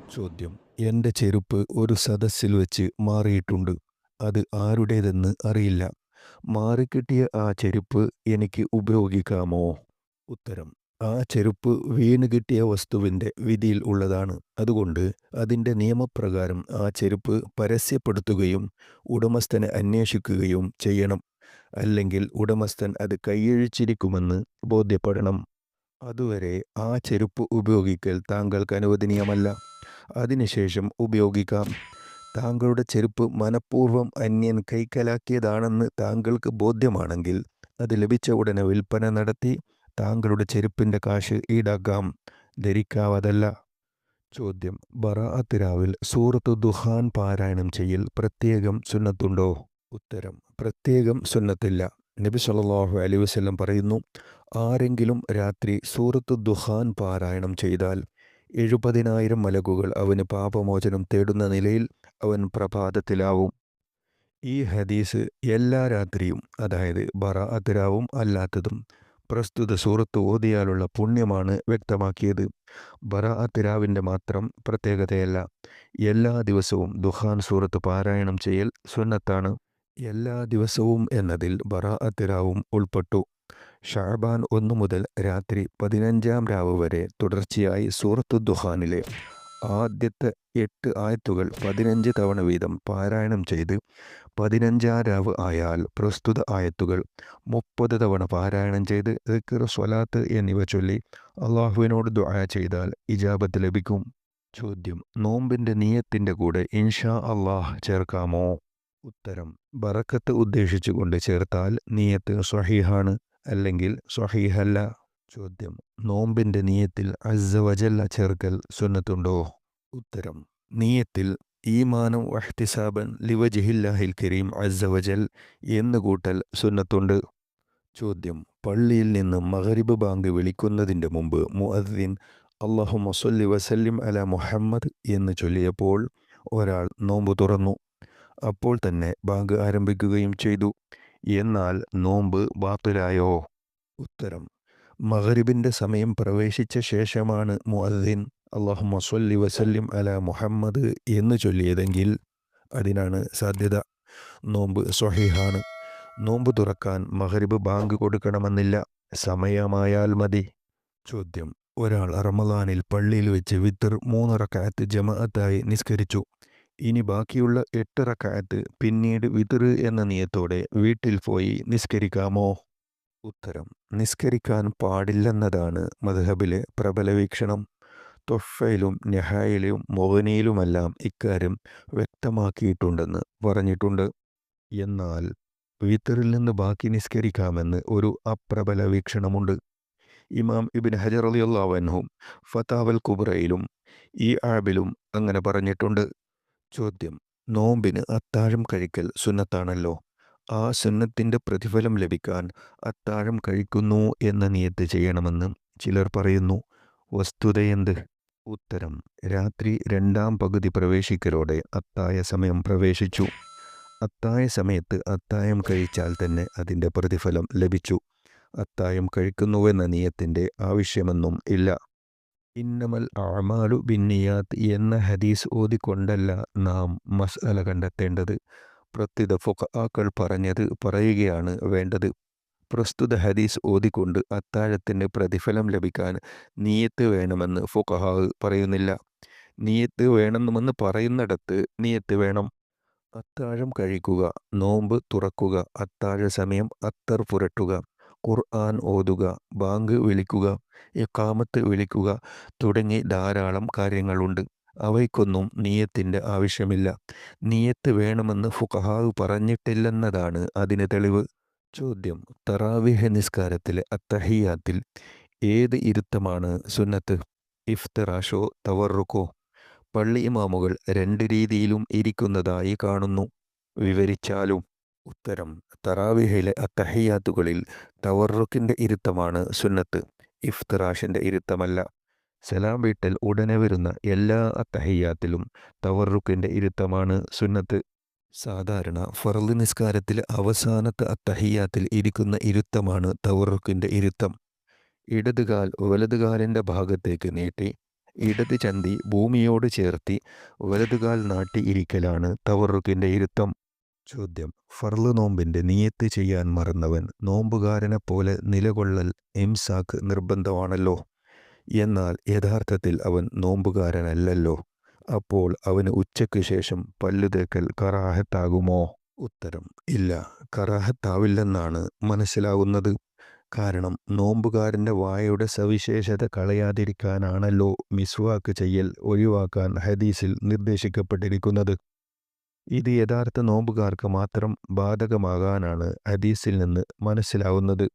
ചോദ്യം: എൻ്റെ ചെരുപ്പ് ഒരു സദസ്സിൽ വെച്ച് മാറിയിട്ടുണ്ട്. അത് ആരുടേതെന്ന് അറിയില്ല. മാറിക്കിട്ടിയ ആ ചെരുപ്പ് എനിക്ക് ഉപയോഗിക്കാമോ? ഉത്തരം: ആ ചെരുപ്പ് വീണ് കിട്ടിയ വസ്തുവിൻ്റെ വിധിയിൽ ഉള്ളതാണ്. അതുകൊണ്ട് അതിൻ്റെ നിയമപ്രകാരം ആ ചെരുപ്പ് പരസ്യപ്പെടുത്തുകയും ഉടമസ്ഥനെ അന്വേഷിക്കുകയും ചെയ്യണം. അല്ലെങ്കിൽ ഉടമസ്ഥൻ അത് കൈയഴിച്ചിരിക്കുമെന്ന് ബോധ്യപ്പെടണം. അതുവരെ ആ ചെരുപ്പ് ഉപയോഗിക്കൽ താങ്കൾക്ക് അനുവദനീയമല്ല. അതിനുശേഷം ഉപയോഗിക്കാം. താങ്കളുടെ ചെരുപ്പ് മനഃപൂർവ്വം അന്യൻ കൈക്കലാക്കിയതാണെന്ന് താങ്കൾക്ക് ബോധ്യമാണെങ്കിൽ അത് ലഭിച്ച ഉടനെ വിൽപ്പന നടത്തി താങ്കളുടെ ചെരുപ്പിൻ്റെ കാശ് ഈടാക്കാം. ധരിക്കാവതല്ല. ചോദ്യം: ബറാഅത്ത് രാവിൽ സൂറത്തു ദുഹാൻ പാരായണം ചെയ്യൽ പ്രത്യേകം സുന്നത്തുണ്ടോ? ഉത്തരം: പ്രത്യേകം സുന്നത്തില്ല. നബി സല്ലല്ലാഹു അലൈഹി വസല്ലം പറയുന്നു, ആരെങ്കിലും രാത്രി സൂറത്തു ദുഹാൻ പാരായണം ചെയ്താൽ 70,000 മലക്കുകൾ അവന് പാപമോചനം തേടുന്ന നിലയിൽ അവൻ പ്രഭാതത്തിലാവും. ഈ ഹദീസ് എല്ലാ രാത്രിയും, അതായത് ബറാഅത്ത് രാവും അല്ലാത്തതും പ്രസ്തുത സൂറത്ത് ഓതിയാലുള്ള പുണ്യമാണ് വ്യക്തമാക്കിയത്. ബറാഅത്ത് രാവിൻ്റെ മാത്രം പ്രത്യേകതയല്ല. എല്ലാ ദിവസവും ദുഹാൻ സൂറത്ത് പാരായണം ചെയ്യൽ സുന്നത്താണ്. എല്ലാ ദിവസവും എന്നതിൽ ബറാഅത്ത് രാവും ഉൾപ്പെട്ടു. ഷഅബാൻ 1 മുതൽ രാത്രി 15-ാം രാവ് വരെ തുടർച്ചയായി സൂറത്തു ദുഹാനിലെ ആദ്യത്തെ 8 ആയത്തുകൾ 15 തവണ വീതം പാരായണം ചെയ്ത് 15-ാം രാവ് ആയാൽ പ്രസ്തുത ആയത്തുകൾ 30 തവണ പാരായണം ചെയ്ത് ദിക്ർ, സ്വലാത്ത് എന്നിവ ചൊല്ലി അള്ളാഹുവിനോട് ദുആ ചെയ്താൽ ഇജാബത്ത് ലഭിക്കും. ചോദ്യം: നോമ്പിൻ്റെ നിയത്തിൻ്റെ കൂടെ ഇൻഷാ അള്ളാഹ് ചേർക്കാമോ? ഉത്തരം: ബറക്കത്ത് ഉദ്ദേശിച്ചുകൊണ്ട് ചേർത്താൽ നിയത്ത് സ്വഹീഹാണ്, അല്ലെങ്കിൽ സ്വഹീഹല്ല. ചോദ്യം: നോമ്പിൻ്റെ നിയത്തിൽ അസ്സ വജല്ല ചേർക്കൽ സുന്നത്തുണ്ടോ? ഉത്തരം: നിയത്തിൽ ഈമാനം വഹ്തിസാബൻ ലിവജ്ഹില്ലാഹിൽ കരീം അസ്സ വജൽ എന്ന് കൂട്ടൽ സുന്നത്തുണ്ട്. ചോദ്യം: പള്ളിയിൽ നിന്ന് മഗ്രിബ് ബാങ്ക് വിളിക്കുന്നതിൻ്റെ മുമ്പ് മുഅദ്ദിൻ അല്ലാഹുമ്മ സ്വല്ലി വസല്ലിം അലാ മുഹമ്മദ് എന്ന് ചൊല്ലിയപ്പോൾ ഒരാൾ നോമ്പ് തുറന്നു. അപ്പോൾ തന്നെ ബാങ്ക് ആരംഭിക്കുകയും ചെയ്തു. എന്നാൽ നോമ്പ് ബാത്തിലായോ? ഉത്തരം: മഗ്രിബിൻ്റെ സമയം പ്രവേശിച്ച ശേഷമാണ് മുഅദ്ദിൻ അല്ലാഹുമ്മ സ്വല്ലി വസല്ലിം അലാ മുഹമ്മദ് എന്ന് ചൊല്ലിയതെങ്കിൽ അതിനാണ് സാധ്യത. നോമ്പ് സ്വഹീഹാണ്. നോമ്പ് തുറക്കാൻ മഗ്രിബ് ബാങ്ക് കൊടുക്കണമെന്നില്ല, സമയമായാൽ മതി. ചോദ്യം: ഒരാൾ റമളാനിൽ പള്ളിയിൽ വെച്ച് വിത്ർ 3 റക്അത്ത് ജമാഅത്തായി നിസ്കരിച്ചു. ഇനി ബാക്കിയുള്ള 8 റക്അത്ത് പിന്നീട് വിത്ർ എന്ന നിയത്തോടെ വീട്ടിൽ പോയി നിസ്കരിക്കാമോ? ഉത്തരം: നിസ്കരിക്കാൻ പാടില്ലെന്നതാണ് മദ്ഹബിലെ പ്രബല വീക്ഷണം. തൊഹ്ഫയിലും നിഹായിലും മുഗ്നിയിലുമെല്ലാം ഇക്കാര്യം വ്യക്തമാക്കിയിട്ടുണ്ടെന്ന് പറഞ്ഞിട്ടുണ്ട്. എന്നാൽ വിത്റിൽ നിന്ന് ബാക്കി നിസ്കരിക്കാമെന്ന് ഒരു അപ്രബല വീക്ഷണമുണ്ട്. ഇമാം ഇബ്നു ഹജർ റളിയല്ലാഹു അൻഹു ഫതാവൽ കുബ്രയിലും ഈ ആബിലും അങ്ങനെ പറഞ്ഞിട്ടുണ്ട്. ചോദ്യം: നോമ്പിന് അത്താഴം കഴിക്കൽ സുന്നത്താണല്ലോ. ആ സുന്നത്തിൻ്റെ പ്രതിഫലം ലഭിക്കാൻ അത്താഴം കഴിക്കുന്നു എന്ന നിയത്ത് ചെയ്യണമെന്ന് ചിലർ പറയുന്നു. വസ്തുതയെന്ത്? ഉത്തരം: രാത്രി 2-ാം പകുതി പ്രവേശിക്കലോടെ അത്തായ സമയം പ്രവേശിച്ചു. അത്തായ സമയത്ത് അത്തായം കഴിച്ചാൽ തന്നെ അതിൻ്റെ പ്രതിഫലം ലഭിച്ചു. അത്തായം കഴിക്കുന്നുവെന്ന നിയത്തിൻ്റെ ആവശ്യമൊന്നും ഇല്ല. ഇന്നമൽ അഅ്മാലു ബിന്നിയാത്ത് എന്ന ഹദീസ് ഓതിക്കൊണ്ടല്ല നാം മസ്അല കണ്ടെത്തേണ്ടത്. പ്രസ്തുത ഫുഖഹാക്കൾ പറഞ്ഞത് പറയുകയാണ് വേണ്ടത്. പ്രസ്തുത ഹദീസ് ഓതിക്കൊണ്ട് അത്താഴത്തിൻ്റെ പ്രതിഫലം ലഭിക്കാൻ നിയത്ത് വേണമെന്ന് ഫുഖഹാ പറയുന്നില്ല. നിയത്ത് വേണമെന്ന് പറയുന്നിടത്ത് നിയത്ത് വേണം. അത്താഴം കഴിക്കുക, നോമ്പ് തുറക്കുക, അത്താഴ സമയം അത്തർ പുരട്ടുക, ഖുർആൻ ഓതുക, ബാങ്ക് വിളിക്കുക, ഇഖാമത്ത് വിളിക്കുക തുടങ്ങി ധാരാളം കാര്യങ്ങളുണ്ട്. അവയ്ക്കൊന്നും നിയത്തിൻ്റെ ആവശ്യമില്ല. നിയത്ത് വേണമെന്ന് ഫുഖഹാ പറഞ്ഞിട്ടില്ലെന്നതാണ് അതിന് തെളിവ്. ചോദ്യം: തറാവീഹ് നിസ്കാരത്തിലെ അത്തഹിയാത്തിൽ ഏത് ഇരുത്തമാണ് സുന്നത്ത്? ഇഫ്തിറാഷോ തവറുക്കോ? പള്ളി ഇമാമുകൾ 2 രീതിയിലും ഇരിക്കുന്നതായി കാണുന്നു. വിവരിച്ചാലും. ഉത്തരം: തറാവീഹിലെ അത്തഹിയാത്തുകളിൽ തവറുക്കിൻ്റെ ഇരുത്തമാണ് സുന്നത്ത്, ഇഫ്തിറാഷിൻ്റെ ഇരുത്തമല്ല. സലാം വീട്ടൽ ഉടനെ വരുന്ന എല്ലാ അത്തഹിയാത്തിലും തവറുക്കിൻ്റെ ഇരുത്തമാണ് സുന്നത്ത്. സാധാരണ ഫർള് നിസ്കാരത്തിലെ അവസാനത്തെ അത്തഹിയാത്തിൽ ഇരിക്കുന്ന ഇരുത്തമാണ് തവറുക്കിൻ്റെ ഇരുത്തം. ഇടതുകാൽ വലതുകാലിൻ്റെ ഭാഗത്തേക്ക് നീട്ടി ഇടത് ചന്തി ഭൂമിയോട് ചേർത്തി വലതുകാൽ നാട്ടി ഇരിക്കലാണ് തവറുക്കിൻ്റെ ഇരുത്തം. ചോദ്യം: ഫർള് നോമ്പിൻ്റെ നിയത്ത് ചെയ്യാൻ മറന്നവൻ നോമ്പുകാരനെ പോലെ നിലകൊള്ളൽ ഇംസാക്ക് നിർബന്ധമാണല്ലോ. എന്നാൽ യഥാർത്ഥത്തിൽ അവൻ നോമ്പുകാരനല്ലല്ലോ. അപ്പോൾ അവന് ഉച്ചയ്ക്ക് ശേഷം പല്ലു തേക്കൽ കറാഹത്താകുമോ? ഉത്തരം: ഇല്ല, കറാഹത്താവില്ലെന്നാണ് മനസ്സിലാവുന്നത്. കാരണം നോമ്പുകാരൻ്റെ വായുടെ സവിശേഷത കളയാതിരിക്കാനാണല്ലോ മിസ്വാക്ക് ചെയ്യൽ ഒഴിവാക്കാൻ ഹദീസിൽ നിർദ്ദേശിക്കപ്പെട്ടിരിക്കുന്നത്. ഇത് യഥാർത്ഥ നോമ്പുകാർക്ക് മാത്രം ബാധകമാകാനാണ് ഹദീസിൽ നിന്ന് മനസ്സിലാവുന്നത്.